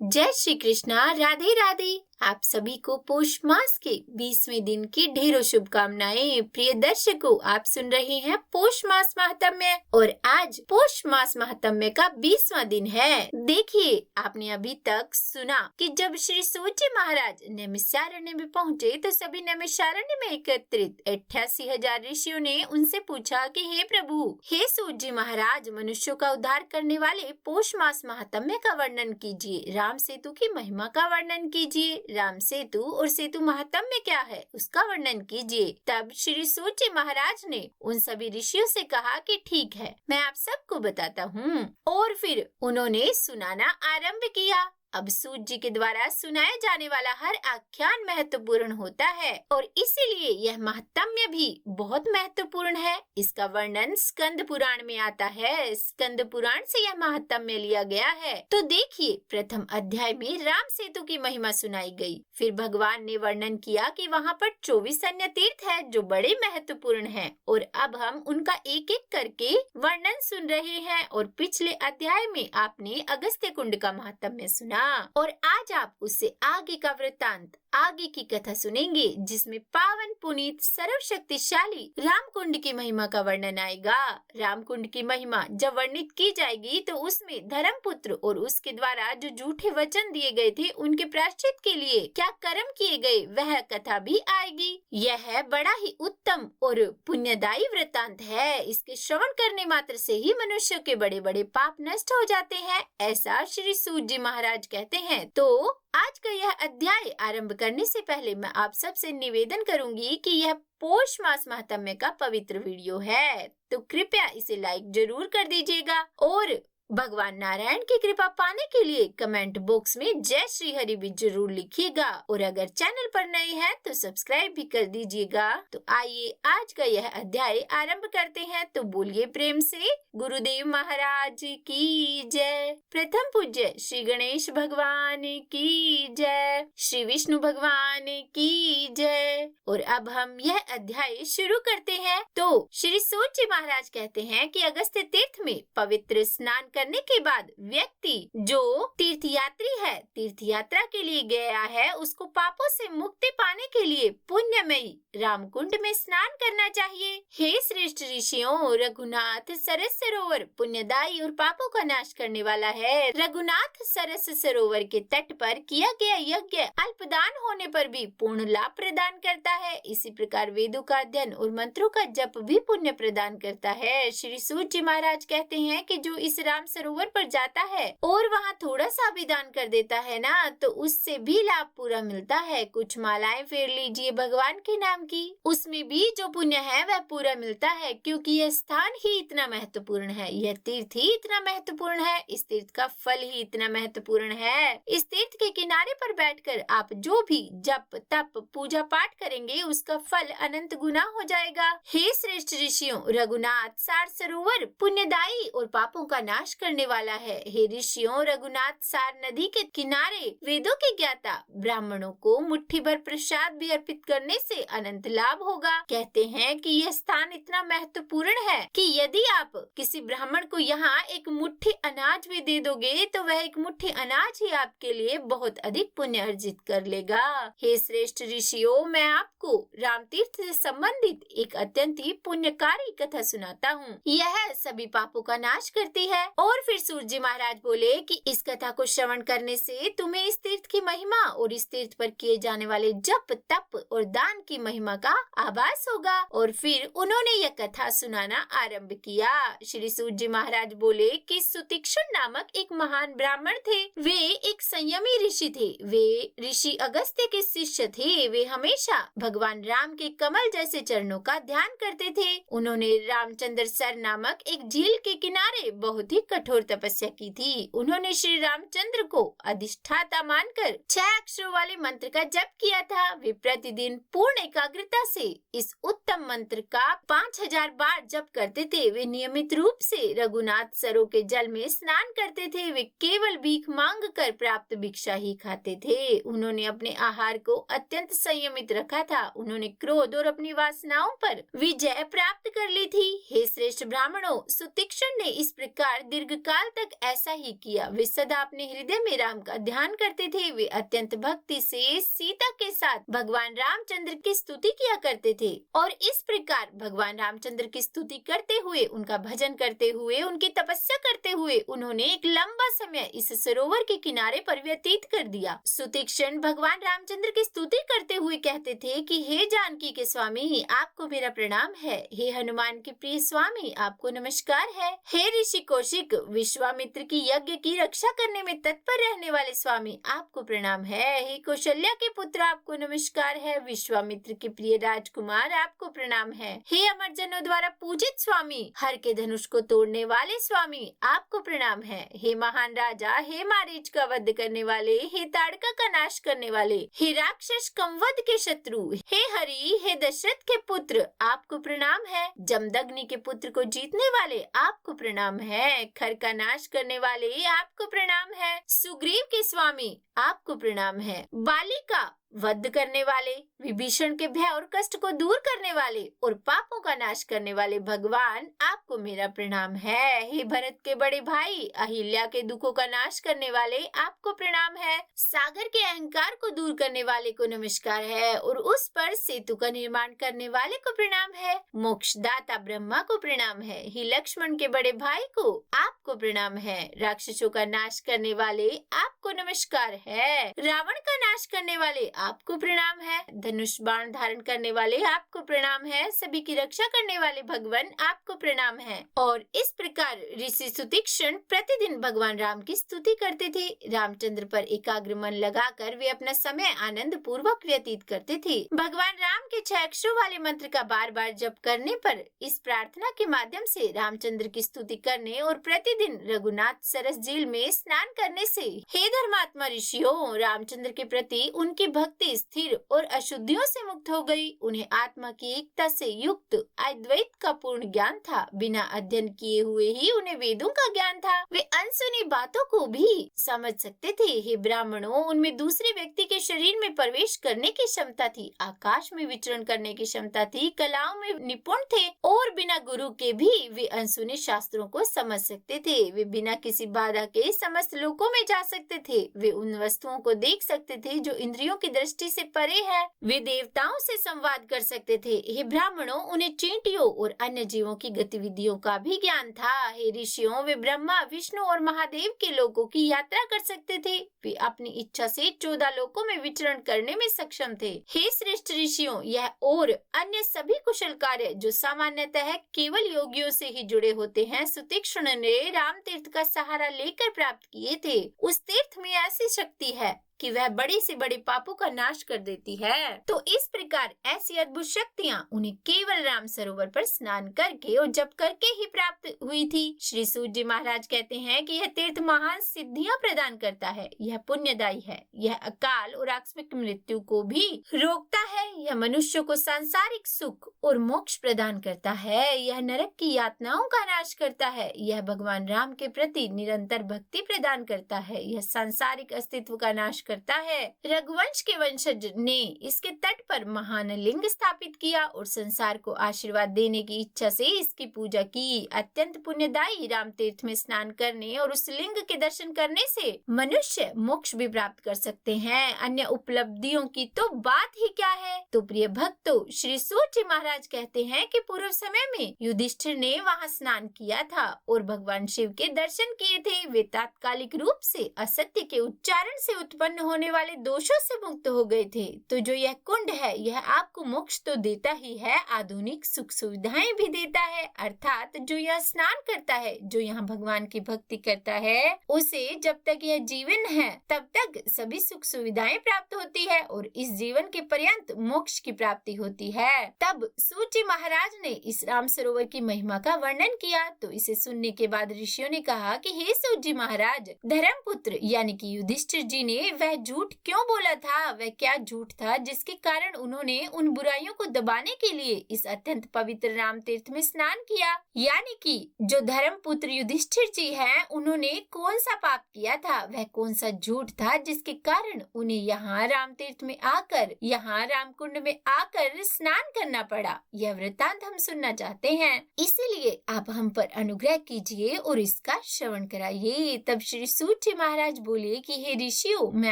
जय श्री कृष्णा। राधे राधे। आप सभी को पौष मास के 20वें दिन की ढेरों शुभकामनाएं। प्रिय दर्शकों, आप सुन रहे हैं पौष मास महात्म्य और आज पौष मास महात्म्य का 20वां दिन है। देखिए, आपने अभी तक सुना कि जब श्री सूत जी महाराज नैमिषारण्य में पहुँचे तो सभी नैमिषारण्य में एकत्रित 88,000 ऋषियों ने उनसे पूछा कि हे प्रभु, हे सूत जी महाराज, मनुष्यों का उद्धार करने वाले पौष मास महात्म्य का वर्णन कीजिए, राम सेतु की महिमा का वर्णन कीजिए, राम सेतु और सेतु महात्म्य क्या है उसका वर्णन कीजिए। तब श्री सूत जी महाराज ने उन सभी ऋषियों से कहा कि ठीक है, मैं आप सबको बताता हूँ। और फिर उन्होंने सुनाना आरंभ किया। अब सूत जी के द्वारा सुनाया जाने वाला हर आख्यान महत्वपूर्ण होता है और इसीलिए यह महात्म्य भी बहुत महत्वपूर्ण है। इसका वर्णन स्कंद पुराण में आता है। स्कंद पुराण से यह महात्म्य लिया गया है। तो देखिए, प्रथम अध्याय में राम सेतु की महिमा सुनाई गई। फिर भगवान ने वर्णन किया कि वहाँ पर 24 अन्य तीर्थ है जो बड़े महत्वपूर्ण है और अब हम उनका एक एक करके वर्णन सुन रहे हैं। और पिछले अध्याय में आपने अगस्त्य कुंड का महात्म्य सुना और आज आप उससे आगे का वृत्तांत, आगे की कथा सुनेंगे जिसमें पावन पुनीत सर्वशक्तिशाली रामकुंड की महिमा का वर्णन आएगा। रामकुंड की महिमा जब वर्णित की जाएगी तो उसमें धर्मपुत्र और उसके द्वारा जो झूठे वचन दिए गए थे उनके प्रायश्चित के लिए क्या कर्म किए गए वह कथा भी आएगी। यह बड़ा ही उत्तम और पुण्यदायी वृत्तांत है। इसके श्रवण करने मात्र से ही मनुष्य के बड़े बड़े पाप नष्ट हो जाते हैं, ऐसा श्री सूत जी महाराज कहते हैं। तो आज का यह अध्याय आरंभ करने से पहले मैं आप सबसे निवेदन करूंगी कि यह पौष मास महात्म्य का पवित्र वीडियो है, तो कृपया इसे लाइक जरूर कर दीजिएगा और भगवान नारायण की कृपा पाने के लिए कमेंट बॉक्स में जय श्री हरि भी जरूर लिखिएगा और अगर चैनल पर नए हैं तो सब्सक्राइब भी कर दीजिएगा। तो आइए आज का यह अध्याय आरंभ करते हैं। तो बोलिए प्रेम से गुरुदेव महाराज की जय। प्रथम पूज्य श्री गणेश भगवान की जय, श्री विष्णु भगवान की जय। और अब हम यह अध्याय शुरू करते हैं। तो श्री सूत जी महाराज कहते हैं कि अगस्त्य तीर्थ में पवित्र स्नान करने के बाद व्यक्ति जो तीर्थ यात्री है, तीर्थ यात्रा के लिए गया है, उसको पापों से मुक्ति पाने के लिए पुण्यमयी रामकुंड में स्नान करना चाहिए। हे श्रेष्ठ ऋषियों, रघुनाथ सरस सरोवर पुण्यदायी और पापों का नाश करने वाला है। रघुनाथ सरस सरोवर के तट पर किया गया यज्ञ अल्पदान होने पर भी पूर्ण लाभ प्रदान करता है। इसी प्रकार वेदों का अध्ययन और मंत्रों का जप भी पुण्य प्रदान करता है। श्री सूत जी महाराज कहते हैं कि जो इस राम सरोवर पर जाता है और वहाँ थोड़ा सा भी दान कर देता है ना, तो उससे भी लाभ पूरा मिलता है। कुछ मालाएं फेर लीजिए भगवान के नाम की, उसमें भी जो पुण्य है वह पूरा मिलता है, क्योंकि यह स्थान ही इतना महत्वपूर्ण है, यह तीर्थ ही इतना महत्वपूर्ण है, इस तीर्थ का फल ही इतना महत्वपूर्ण है। इस तीर्थ के किनारे पर बैठकर आप जो भी जप तप पूजा पाठ करेंगे उसका फल अनंत गुना हो जाएगा। हे श्रेष्ठ ऋषियों, रघुनाथ सार सरोवर पुण्यदायी और पापों का नाश करने वाला है। हे ऋषियों, रघुनाथ सार नदी के किनारे वेदों के ज्ञाता ब्राह्मणों को मुट्ठी भर प्रसाद भी अर्पित करने से अनंत लाभ होगा। कहते हैं कि यह स्थान इतना महत्वपूर्ण है कि यदि आप किसी ब्राह्मण को यहाँ एक मुट्ठी अनाज भी दे दोगे तो वह एक मुट्ठी अनाज ही आपके लिए बहुत अधिक पुण्य अर्जित कर लेगा। हे श्रेष्ठ ऋषियों, मैं आपको राम तीर्थ से संबंधित एक अत्यंत ही पुण्यकारी कथा सुनाता हूँ। यह सभी पापों का नाश करती है। और फिर सूत जी महाराज बोले कि इस कथा को श्रवण करने से तुम्हें इस तीर्थ की महिमा और इस तीर्थ पर किए जाने वाले जप तप और दान की महिमा का आभास होगा। और फिर उन्होंने यह कथा सुनाना आरंभ किया। श्री सूत जी महाराज बोले कि सुतीक्षण नामक एक महान ब्राह्मण थे। वे एक संयमी ऋषि थे। वे ऋषि अगस्त्य के शिष्य थे। वे हमेशा भगवान राम के कमल जैसे चरणों का ध्यान करते थे। उन्होंने रामचंद्र सर नामक एक झील के किनारे बहुत ही कठोर तपस्या की थी। उन्होंने श्री रामचंद्र को अधिष्ठाता मानकर 6 अक्षरों वाले मंत्र का जप किया था। वे प्रतिदिन पूर्ण एकाग्रता से इस उत्तम मंत्र का 5000 बार जप करते थे। वे नियमित रूप से रघुनाथ सरोवर के जल में स्नान करते थे। वे केवल भीख मांग कर प्राप्त भिक्षा ही खाते थे। उन्होंने अपने आहार को अत्यंत संयमित रखा था। उन्होंने क्रोध और अपनी वासनाओं पर विजय प्राप्त कर ली थी। हे श्रेष्ठ ब्राह्मणों, सुतीक्षण ने इस प्रकार दीर्घ काल तक ऐसा ही किया। वे सदा अपने हृदय में राम का ध्यान करते थे। वे अत्यंत भक्ति से सीता के साथ भगवान रामचंद्र की स्तुति किया करते थे और इस प्रकार भगवान रामचंद्र की स्तुति करते हुए, उनका भजन करते हुए, उनकी तपस्या करते हुए उन्होंने एक लंबा समय इस सरोवर के किनारे पर व्यतीत कर दिया। सुतीक्षण भगवान रामचंद्र की स्तुति करते हुए कहते थे कि हे जानकी के स्वामी, आपको मेरा प्रणाम है। हे हनुमान के प्रिय स्वामी, आपको नमस्कार है। हे ऋषि कौशिक, विश्वामित्र की यज्ञ की रक्षा करने में तत्पर रहने वाले स्वामी, आपको प्रणाम है। हे कौशल्या के पुत्र, आपको नमस्कार है। विश्वामित्र के प्रिय राजकुमार, आपको प्रणाम है। हे अमरजनों द्वारा पूजित स्वामी, हर के धनुष को तोड़ने वाले स्वामी, आपको प्रणाम है। हे महान राजा, हे मारीच का वध करने वाले, हे ताड़का का नाश करने वाले, हे राक्षस कंवद के शत्रु, हे हरि, हे दशरथ के पुत्र, आपको प्रणाम है। जमदग्नि के पुत्र को जीतने वाले, आपको प्रणाम है। खर का नाश करने वाले, आपको प्रणाम है। सुग्रीव के स्वामी, आपको प्रणाम है। बाली का वध करने वाले, विभीषण के भय और कष्ट को दूर करने वाले और पापों का नाश करने वाले भगवान, आपको मेरा प्रणाम है। हे भरत के बड़े भाई, अहिल्या के दुखों का नाश करने वाले, आपको प्रणाम है। सागर के अहंकार को दूर करने वाले को नमस्कार है और उस पर सेतु का निर्माण करने वाले को प्रणाम है। मोक्षदाता ब्रह्मा को प्रणाम है। हे लक्ष्मण के बड़े भाई को, आपको प्रणाम है। राक्षसों का नाश करने वाले, आपको नमस्कार है। रावण का नाश करने वाले, आपको प्रणाम है। धनुष बाण धारण करने वाले, आपको प्रणाम है। सभी की रक्षा करने वाले भगवान, आपको प्रणाम है। और इस प्रकार ऋषि सुतीक्षण प्रतिदिन भगवान राम की स्तुति करते थे। रामचंद्र पर एकाग्र मन लगाकर वे अपना समय आनंद पूर्वक व्यतीत करते थे। भगवान राम के 6 अक्षरों वाले मंत्र का बार बार जप करने पर, इस प्रार्थना के माध्यम से रामचंद्र की स्तुति करने और प्रतिदिन रघुनाथ सरस झील में स्नान करने से, हे धर्मात्मा ऋषियों, रामचंद्र के प्रति उनकी भक्ति स्थिर और अशुद्धियों से मुक्त हो गई। उन्हें आत्मा की एकता से युक्त अद्वैत का पूर्ण ज्ञान था। बिना अध्ययन किए हुए ही उन्हें वेदों का ज्ञान था। वे अनसुनी बातों को भी समझ सकते थे। हे ब्राह्मणों, उनमें दूसरे व्यक्ति के शरीर में प्रवेश करने की क्षमता थी, आकाश में विचरण करने की क्षमता थी, कलाओं में निपुण थे और बिना गुरु के भी वे अनसुने शास्त्रों को समझ सकते थे। वे बिना किसी बाधा के समस्त लोकों में जा सकते थे। वे उन वस्तुओं को देख सकते थे जो इंद्रियों की दृष्टि से परे है। वे देवताओं से संवाद कर सकते थे। हे ब्राह्मणों, उन्हें चींटियों और अन्य जीवों की गतिविधियों का भी ज्ञान था। हे ऋषियों, वे ब्रह्मा, विष्णु और महादेव के लोकों की यात्रा कर सकते थे। वे अपनी इच्छा से 14 लोकों में विचरण करने में सक्षम थे। हे श्रेष्ठ ऋषियों, यह और अन्य सभी कुशल कार्य जो सामान्यतः केवल योगियों से ही जुड़े होते हैं, सुतीक्षण ने राम तीर्थ का सहारा लेकर प्राप्त किए थे। उस तीर्थ में ऐसी शक्ति है कि वह बड़े से बड़े पापों का नाश कर देती है। तो इस प्रकार ऐसी अद्भुत शक्तियाँ उन्हें केवल राम सरोवर पर स्नान करके और जप करके ही प्राप्त हुई थी। श्री सूत जी महाराज कहते हैं कि यह तीर्थ महान सिद्धियाँ प्रदान करता है, यह पुण्यदायी है, यह अकाल और आकस्मिक मृत्यु को भी रोकता है, यह मनुष्य को सांसारिक सुख और मोक्ष प्रदान करता है, यह नरक की यातनाओं का नाश करता है, यह भगवान राम के प्रति निरंतर भक्ति प्रदान करता है, यह सांसारिक अस्तित्व का नाश करता है। रघुवंश के वंशज ने इसके तट पर महान लिंग स्थापित किया और संसार को आशीर्वाद देने की इच्छा से इसकी पूजा की। अत्यंत पुण्यदायी राम तीर्थ में स्नान करने और उस लिंग के दर्शन करने से मनुष्य मोक्ष भी प्राप्त कर सकते हैं। अन्य उपलब्धियों की तो बात ही क्या है। तो प्रिय भक्तों, श्री सूत जी महाराज कहते हैं कि पूर्व समय में युधिष्ठिर ने वहाँ स्नान किया था और भगवान शिव के दर्शन किए थे। वे तात्कालिक रूप से असत्य के उच्चारण से उत्पन्न होने वाले दोषों से मुक्त हो गए थे। तो जो यह कुंड है, यह आपको मोक्ष तो देता ही है, आधुनिक सुख सुविधाएं भी देता है। अर्थात जो यह स्नान करता है, जो यहाँ भगवान की भक्ति करता है, उसे जब तक यह जीवन है तब तक सभी सुख सुविधाएं प्राप्त होती है और इस जीवन के पर्यंत मोक्ष की प्राप्ति होती है। तब सूत जी महाराज ने इस राम सरोवर की महिमा का वर्णन किया। तो इसे सुनने के बाद ऋषियों ने कहा कि हे सूत जी महाराज, धर्मपुत्र यानी कि युधिष्ठिर जी ने वह झूठ क्यों बोला था, वह क्या झूठ था जिसके कारण उन्होंने उन बुराइयों को दबाने के लिए इस अत्यंत पवित्र राम तीर्थ में स्नान किया। यानी कि जो धर्म पुत्र युधिष्ठिर जी हैं, उन्होंने कौन सा पाप किया था, वह कौन सा झूठ था जिसके कारण उन्हें यहाँ राम तीर्थ में आकर, यहाँ रामकुंड में आकर स्नान करना पड़ा। यह वृत्तांत हम सुनना चाहते हैं, इसीलिए आप हम पर अनुग्रह कीजिए और इसका श्रवण कराइए। तब श्री सूत जी महाराज बोले कि हे ऋषियों, मैं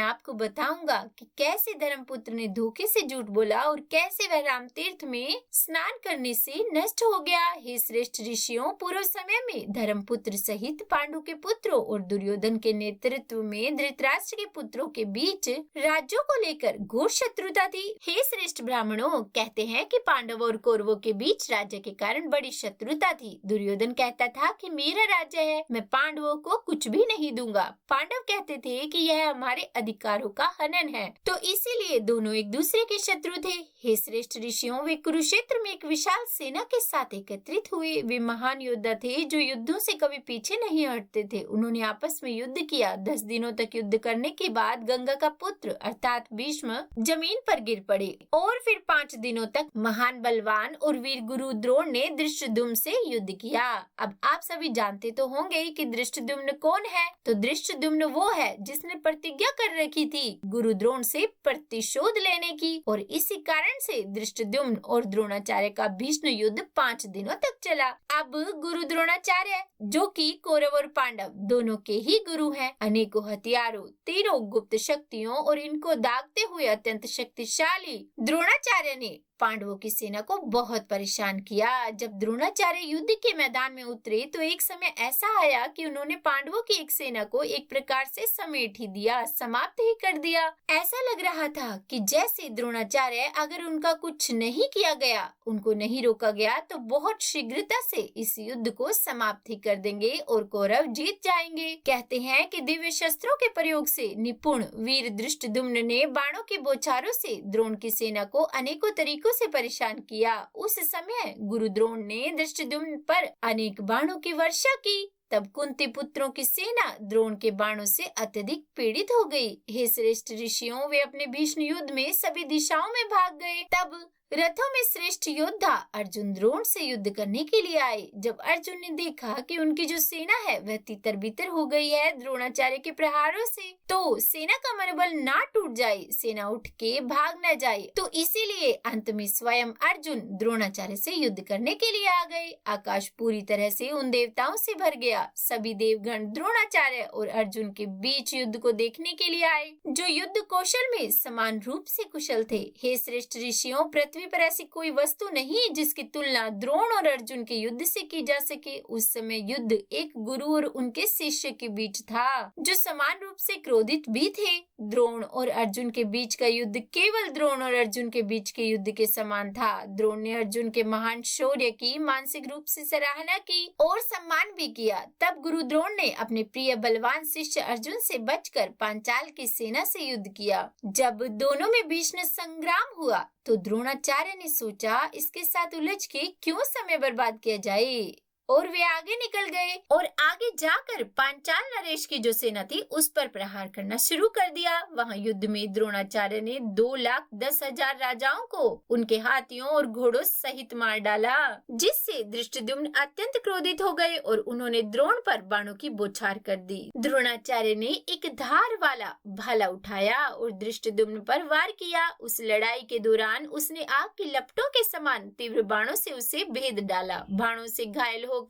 आपको बताऊंगा कि कैसे धर्मपुत्र ने धोखे से झूठ बोला और कैसे वह राम तीर्थ में स्नान करने से नष्ट हो गया। हे श्रेष्ठ ऋषियों, पूर्व समय में धर्मपुत्र सहित पांडु के पुत्रों और दुर्योधन के नेतृत्व में धृतराष्ट्र के पुत्रों के बीच राज्यों को लेकर घोर शत्रुता थी। हे श्रेष्ठ ब्राह्मणों, कहते हैं कि पांडवों और कौरवों के बीच राज्य के कारण बड़ी शत्रुता थी। दुर्योधन कहता था कि मेरा राज्य है, मैं पांडवों को कुछ भी नहीं दूंगा। पांडव कहते थे कि यह हमारे अधिकारों का हनन है, तो इसीलिए दोनों एक दूसरे के शत्रु थे। हे श्रेष्ठ ऋषियों, वे कुरुक्षेत्र में एक विशाल सेना के साथ एकत्रित हुए। वे महान योद्धा थे जो युद्धों से कभी पीछे नहीं हटते थे। उन्होंने आपस में युद्ध किया। 10 दिनों तक युद्ध करने के बाद गंगा का पुत्र अर्थात भीष्म जमीन पर गिर पड़े और फिर 5 दिनों तक महान बलवान और वीर गुरु द्रोण ने धृष्टद्युम्न से युद्ध किया। अब आप सभी जानते तो होंगे कि धृष्टद्युम्न कौन है। तो धृष्टद्युम्न वो है जिसने प्रतिज्ञा कर रखी थी गुरु द्रोण से प्रतिशोध लेने की, और इसी कारण से धृष्टद्युम्न और द्रोणाचार्य का भीष्म युद्ध 5 दिनों तक चला। अब गुरु द्रोणाचार्य, जो कि कौरव और पांडव दोनों के ही गुरु हैं, अनेकों हथियारों, तीरों, गुप्त शक्तियों और इनको दागते हुए अत्यंत शक्तिशाली द्रोणाचार्य ने पांडवों की सेना को बहुत परेशान किया। जब द्रोणाचार्य युद्ध के मैदान में उतरे तो एक समय ऐसा आया कि उन्होंने पांडवों की एक सेना को एक प्रकार से समेट ही दिया, समाप्त ही कर दिया। ऐसा लग रहा था कि जैसे द्रोणाचार्य अगर उनका कुछ नहीं किया गया, उनको नहीं रोका गया, तो बहुत शीघ्रता से इस युद्ध को समाप्त ही कर देंगे और कौरव जीत जाएंगे। कहते हैं कि दिव्य शस्त्रों के प्रयोग से निपुण वीर धृष्टद्युम्न ने बाणों के बौछारों से द्रोण की सेना को अनेकों तरीकों से परेशान किया। उस समय गुरु द्रोण ने धृष्टद्युम्न पर अनेक बाणों की वर्षा की। तब कुंती पुत्रों की सेना द्रोण के बाणों से अत्यधिक पीड़ित हो गई। हे श्रेष्ठ ऋषियों, वे अपने भीष्म युद्ध में सभी दिशाओं में भाग गए। तब रथों में श्रेष्ठ योद्धा अर्जुन द्रोण से युद्ध करने के लिए आए। जब अर्जुन ने देखा कि उनकी जो सेना है वह तितर बितर हो गई है द्रोणाचार्य के प्रहारों से, तो सेना का मनोबल ना टूट जाए, सेना उठ के भाग न जाए, तो इसीलिए अंत में स्वयं अर्जुन द्रोणाचार्य से युद्ध करने के लिए आ गए। आकाश पूरी तरह से उन देवताओं से भर गया। सभी देवगण द्रोणाचार्य और अर्जुन के बीच युद्ध को देखने के लिए आए, जो युद्ध कौशल में समान रूप से कुशल थे। हे श्रेष्ठ ऋषियों, पृथ्वी पर ऐसी कोई वस्तु नहीं जिसकी तुलना द्रोण और अर्जुन के युद्ध से की जा सके। उस समय युद्ध एक गुरु और उनके शिष्य के बीच था, जो समान रूप से क्रोधित भी थे। द्रोण और अर्जुन के बीच का युद्ध केवल द्रोण और अर्जुन के बीच के युद्ध के समान था। द्रोण ने अर्जुन के महान शौर्य की मानसिक रूप से सराहना की और सम्मान भी किया। तब गुरु द्रोण ने अपने प्रिय बलवान शिष्य अर्जुन से बचकर पांचाल की सेना से युद्ध किया। जब दोनों में भीषण संग्राम हुआ तो द्रोणाचार्य ने सोचा, इसके साथ उलझ के क्यों समय बर्बाद किया जाए, और वे आगे निकल गए और आगे जाकर पांचाल नरेश की जो सेना थी उस पर प्रहार करना शुरू कर दिया। वहां युद्ध में द्रोणाचार्य ने 2,10,000 राजाओं को उनके हाथियों और घोड़ों सहित मार डाला, जिससे धृष्टद्युम्न अत्यंत क्रोधित हो गए और उन्होंने द्रोण पर बाणों की बौछार कर दी। द्रोणाचार्य ने एक धार वाला भाला उठाया और धृष्टद्युम्न पर वार किया। उस लड़ाई के दौरान उसने आग की लपटों के समान तीव्र बाणों से उसे भेद डाला। बाणों से घायल होकर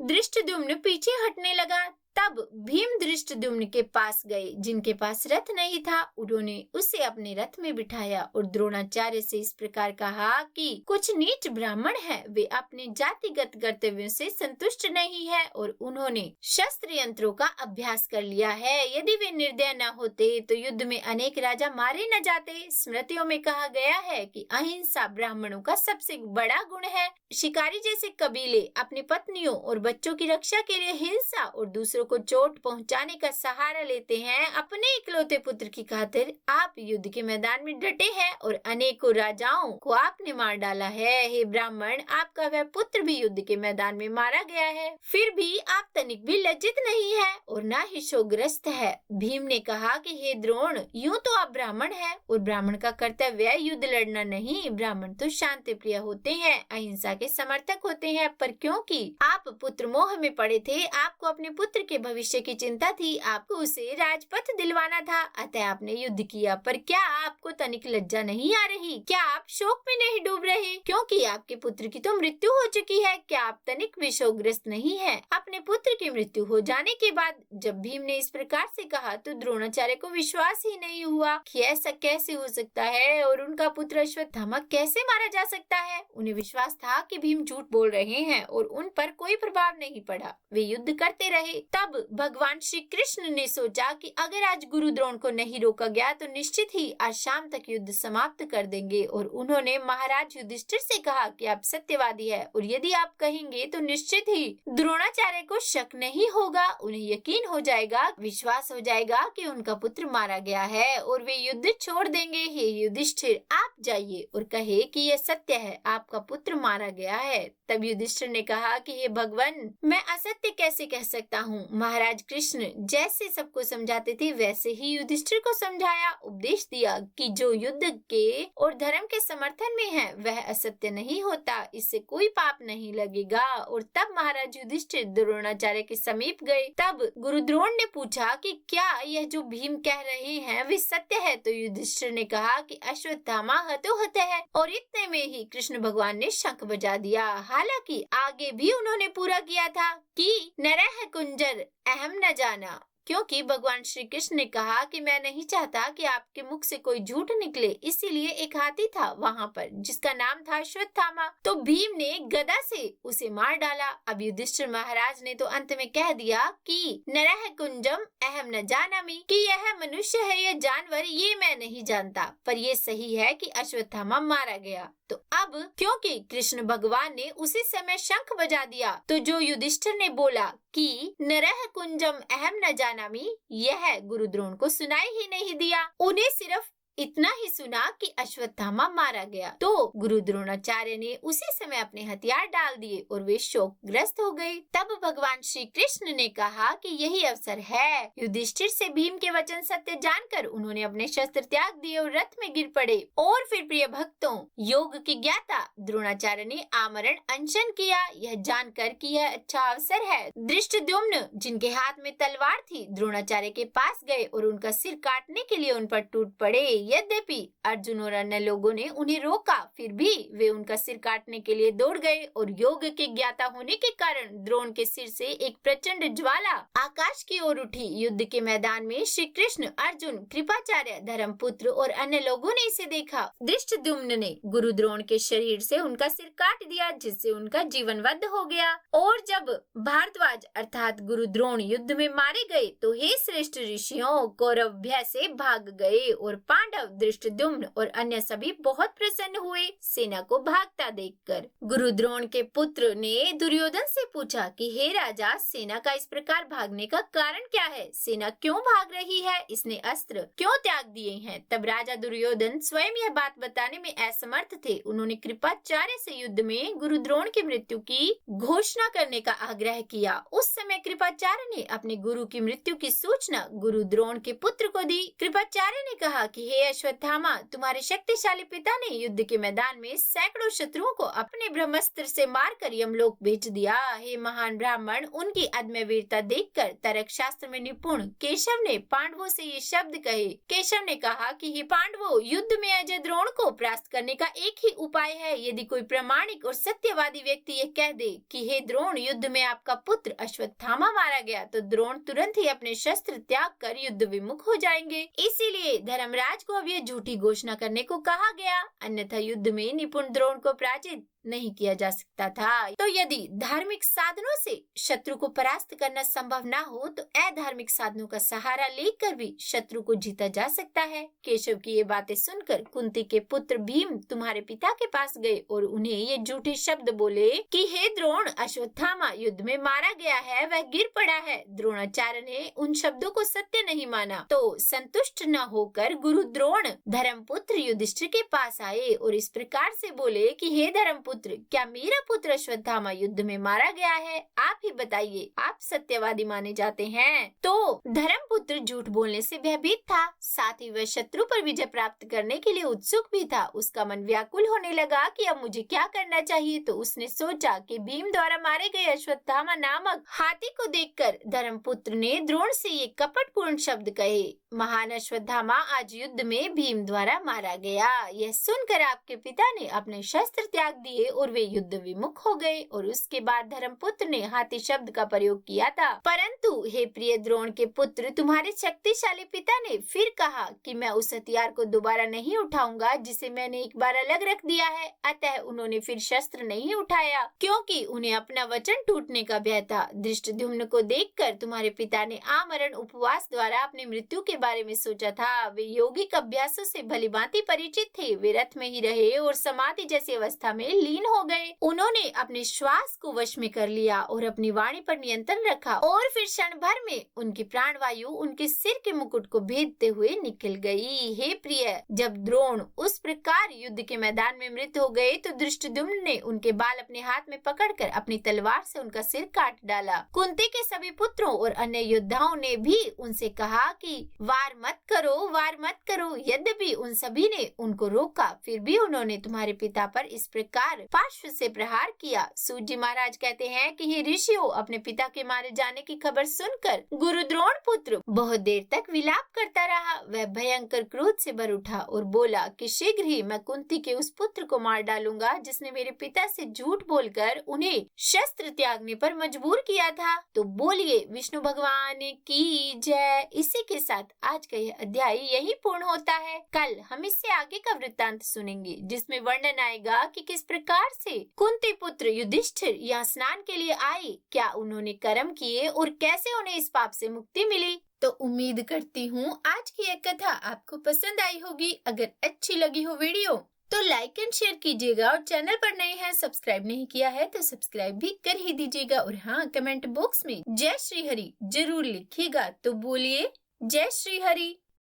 धृष्टद्युम्न पीछे हटने लगा। तब भीम धृष्टद्युम्न के पास गए, जिनके पास रथ नहीं था। उन्होंने उसे अपने रथ में बिठाया और द्रोणाचार्य से इस प्रकार कहा कि कुछ नीच ब्राह्मण हैं, वे अपने जातिगत कर्तव्यों से संतुष्ट नहीं है और उन्होंने शस्त्र यंत्रों का अभ्यास कर लिया है। यदि वे निर्दय न होते तो युद्ध में अनेक राजा मारे न जाते। स्मृतियों में कहा गया है कि अहिंसा ब्राह्मणों का सबसे बड़ा गुण है। शिकारी जैसे कबीले अपनी पत्नियों और बच्चों की रक्षा के लिए हिंसा और दूसरों दूसरों को चोट पहुंचाने का सहारा लेते हैं, अपने इकलौते पुत्र की खातिर आप युद्ध के मैदान में डटे हैं और अनेकों राजाओं को आपने मार डाला है। हे ब्राह्मण, आपका वह पुत्र भी युद्ध के मैदान में मारा गया है, फिर भी आप तनिक भी लज्जित नहीं है और न ही शोकग्रस्त है। भीम ने कहा कि हे द्रोण, यूं तो आप ब्राह्मण हैं और ब्राह्मण का कर्तव्य युद्ध लड़ना नहीं। ब्राह्मण तो शांति प्रिय होते हैं, अहिंसा के समर्थक होते हैं, पर क्योंकि आप पुत्र मोह में पड़े थे, आपको अपने पुत्र के भविष्य की चिंता थी, आपको उसे राजपथ दिलवाना था, अतः आपने युद्ध किया। पर क्या आपको तनिक लज्जा नहीं आ रही? क्या आप शोक में नहीं डूब रहे क्योंकि आपके पुत्र की तो मृत्यु हो चुकी है? क्या आप तनिक भी शोकग्रस्त नहीं है? अपने पुत्र की मृत्यु हो जाने के बाद जब भीम ने इस प्रकार से कहा तो द्रोणाचार्य को विश्वास ही नहीं हुआ कि ऐसा कैसे हो सकता है और उनका पुत्र अश्वत्थामा कैसे मारा जा सकता है। उन्हें विश्वास था कि भीम झूठ बोल रहे हैं और उन पर कोई प्रभाव नहीं पड़ा। वे युद्ध करते रहे। तब भगवान श्री कृष्ण ने सोचा कि अगर आज गुरु द्रोण को नहीं रोका गया तो निश्चित ही आज शाम तक युद्ध समाप्त कर देंगे। और उन्होंने महाराज युधिष्ठिर से कहा कि आप सत्यवादी है और यदि आप कहेंगे तो निश्चित ही द्रोणाचार्य को शक नहीं होगा, उन्हें यकीन हो जाएगा, विश्वास हो जाएगा कि उनका पुत्र मारा गया है और वे युद्ध छोड़ देंगे। हे युधिष्ठिर, आप जाइए और कहे कि यह सत्य है, आपका पुत्र मारा गया है। तब युधिष्ठिर ने कहा कि हे भगवान, मैं असत्य कैसे कह सकता हूँ? महाराज कृष्ण जैसे सबको समझाते थे वैसे ही युधिष्ठिर को समझाया, उपदेश दिया कि जो युद्ध के और धर्म के समर्थन में है वह असत्य नहीं होता, इससे कोई पाप नहीं लगेगा। और तब महाराज युधिष्ठिर द्रोणाचार्य के समीप गए। तब गुरु द्रोण ने पूछा कि क्या यह जो भीम कह रहे हैं वे सत्य है? तो युधिष्ठिर ने कहा कि अश्वत्थामा हतोहत है। और इतने में ही कृष्ण भगवान ने शंख बजा दिया। हालांकि आगे भी उन्होंने पूरा किया था कि नरह कुंजर अहम न जाना, क्योंकि भगवान श्री कृष्ण ने कहा कि मैं नहीं चाहता कि आपके मुख से कोई झूठ निकले, इसीलिए एक हाथी था वहाँ पर जिसका नाम था अश्वत्थामा। तो भीम ने गदा से उसे मार डाला। अब युधिष्ठिर महाराज ने तो अंत में कह दिया कि नरह कुंजम अहम न जानामि, कि यह मनुष्य है या जानवर ये मैं नहीं जानता, पर ये सही है कि अश्वत्थामा मारा गया। तो अब क्योंकि कृष्ण भगवान ने उसी समय शंख बजा दिया, तो जो युधिष्ठिर ने बोला कि नरह कुंजम अहम न जानामि, यह गुरु द्रोण को सुनाई ही नहीं दिया। उन्हें सिर्फ इतना ही सुना कि अश्वत्थामा मारा गया। तो गुरु द्रोणाचार्य ने उसी समय अपने हथियार डाल दिए और वे शोकग्रस्त हो गए। तब भगवान श्री कृष्ण ने कहा कि यही अवसर है। युधिष्ठिर से भीम के वचन सत्य जानकर उन्होंने अपने शस्त्र त्याग दिए और रथ में गिर पड़े। और फिर प्रिय भक्तों, योग की ज्ञाता द्रोणाचार्य ने आमरण अनशन किया, यह जानकर कि यह अच्छा अवसर है। धृष्टद्युम्न जिनके हाथ में तलवार थी द्रोणाचार्य के पास गए और उनका सिर काटने के लिए उन पर टूट पड़े। यद्यपि अर्जुन और अन्य लोगों ने उन्हें रोका, फिर भी वे उनका सिर काटने के लिए दौड़ गए और योग के ज्ञाता होने के कारण द्रोण के सिर से एक प्रचंड ज्वाला आकाश की ओर उठी। युद्ध के मैदान में श्री कृष्ण, अर्जुन, कृपाचार्य, धर्मपुत्र और अन्य लोगों ने इसे देखा। धृष्टद्युम्न ने गुरु द्रोण के शरीर से उनका सिर काट दिया, जिससे उनका जीवन वध हो गया। और जब भारद्वाज अर्थात गुरु द्रोण युद्ध में मारे गए तो हे श्रेष्ठ ऋषियों, कौरव भय से भाग गए और पांडव, धृष्टद्युम्न और अन्य सभी बहुत प्रसन्न हुए सेना को भागता देखकर। गुरु द्रोण के पुत्र ने दुर्योधन से पूछा कि हे राजा, सेना का इस प्रकार भागने का कारण क्या है? सेना क्यों भाग रही है? इसने अस्त्र क्यों त्याग दिए हैं? तब राजा दुर्योधन स्वयं यह बात बताने में असमर्थ थे। उन्होंने कृपाचार्य से युद्ध में गुरु द्रोण की मृत्यु की घोषणा करने का आग्रह किया। उस समय कृपाचार्य ने अपने गुरु की मृत्यु की सूचना गुरु द्रोण के पुत्र को दी। कृपाचार्य ने कहा कि हे अश्वत्थामा, तुम्हारे शक्तिशाली पिता ने युद्ध के मैदान में सैकड़ों शत्रुओं को अपने ब्रह्मास्त्र से मारकर यमलोक भेज दिया। हे महान ब्राह्मण, उनकी अदम्य वीरता देखकर तर्क शास्त्र में निपुण केशव ने पांडवों से ये शब्द कहे। केशव ने कहा कि हे पांडवों, युद्ध में अजय द्रोण को परास्त करने का एक ही उपाय है। यदि कोई प्रामाणिक और सत्यवादी व्यक्ति ये कह दे कि हे द्रोण, युद्ध में आपका पुत्र अश्वत्थामा मारा गया, तो द्रोण तुरंत ही अपने शस्त्र त्याग कर युद्ध विमुख हो जाएंगे। इसीलिए धर्मराज को अब ये झूठी घोषणा करने को कहा गया, अन्यथा युद्ध में निपुण द्रोण को पराजित नहीं किया जा सकता था। तो यदि धार्मिक साधनों से शत्रु को परास्त करना संभव ना हो तो अधार्मिक साधनों का सहारा लेकर भी शत्रु को जीता जा सकता है। केशव की ये बातें सुनकर कुंती के पुत्र भीम तुम्हारे पिता के पास गए और उन्हें ये झूठे शब्द बोले कि हे द्रोण, अश्वत्थामा युद्ध में मारा गया है, वह गिर पड़ा है। द्रोणाचार्य ने उन शब्दों को सत्य नहीं माना तो संतुष्ट न होकर गुरु द्रोण धर्मपुत्र युधिष्ठिर के पास आए और इस प्रकार से बोले कि हे धर्मपुत्र, क्या मेरा पुत्र अश्वत्थामा युद्ध में मारा गया है? आप ही बताइए, आप सत्यवादी माने जाते हैं। तो धर्मपुत्र झूठ बोलने से भयभीत था, साथ ही वह शत्रु पर विजय प्राप्त करने के लिए उत्सुक भी था। उसका मन व्याकुल होने लगा कि अब मुझे क्या करना चाहिए। तो उसने सोचा कि भीम द्वारा मारे गए अश्वत्थामा नामक हाथी को देखकर धर्मपुत्र ने द्रोण से ये कपटपूर्ण शब्द कहे, महान अश्वत्थामा आज युद्ध में भीम द्वारा मारा गया। यह सुनकर आपके पिता ने अपने शस्त्र त्याग दिए और वे युद्ध विमुख हो गए। और उसके बाद धर्मपुत्र ने हाथी शब्द का प्रयोग किया था। परंतु हे प्रिय द्रोण के पुत्र, तुम्हारे शक्तिशाली पिता ने फिर कहा कि मैं उस हथियार को दोबारा नहीं उठाऊंगा जिसे मैंने एक बार अलग रख दिया है। अतः उन्होंने फिर शस्त्र नहीं उठाया क्योंकि उन्हें अपना वचन टूटने का भय था। धृष्टद्युम्न को देखकर तुम्हारे पिता ने आमरण उपवास द्वारा अपनी मृत्यु के बारे में सोचा था। वे यौगिक अभ्यासों से भलीभांति परिचित थे। वे रथ में ही रहे और समाधि जैसी अवस्था में लीन हो गए। उन्होंने अपने श्वास को वश में कर लिया और अपनी वाणी पर नियंत्रण रखा और फिर क्षण भर में उनकी प्राणवायु उनके सिर के मुकुट को भेदते हुए निकल गई। हे प्रिय, जब द्रोण उस प्रकार युद्ध के मैदान में मृत हो गए तो धृष्टद्युम्न ने उनके बाल अपने हाथ में पकड़कर अपनी तलवार से उनका सिर काट डाला। कुंती के सभी पुत्रों और अन्य योद्धाओं ने भी उनसे कहा कि वार मत करो, वार मत करो। यद्यपि उन सभी ने उनको रोका, फिर भी उन्होंने तुम्हारे पिता पर इस प्रकार पार्श्व से प्रहार किया। सूत जी महाराज कहते हैं कि हे ऋषियों, अपने पिता के मारे जाने की खबर सुनकर गुरु द्रोण पुत्र बहुत देर तक विलाप करता रहा। वह भयंकर क्रोध से भर उठा और बोला कि शीघ्र ही मैं कुंती के उस पुत्र को मार डालूंगा जिसने मेरे पिता से झूठ बोलकर उन्हें शस्त्र त्यागने पर मजबूर किया था। तो बोलिए विष्णु भगवान की जय। इसी के साथ आज का यह अध्याय यही पूर्ण होता है। कल हम इससे आगे का वृत्तांत सुनेंगे जिसमें वर्णन आएगा कि किस प्रकार से कुंती पुत्र युधिष्ठिर यहाँ स्नान के लिए आए, क्या उन्होंने कर्म किए और कैसे उन्हें इस पाप से मुक्ति मिली। तो उम्मीद करती हूँ आज की यह कथा आपको पसंद आई होगी। अगर अच्छी लगी हो वीडियो तो लाइक एंड शेयर कीजिएगा और चैनल पर नए हैं, सब्सक्राइब नहीं किया है तो सब्सक्राइब भी कर ही दीजिएगा। और हाँ, कमेंट बॉक्स में जय श्री हरि जरूर लिखिएगा। तो बोलिए जय श्री हरि।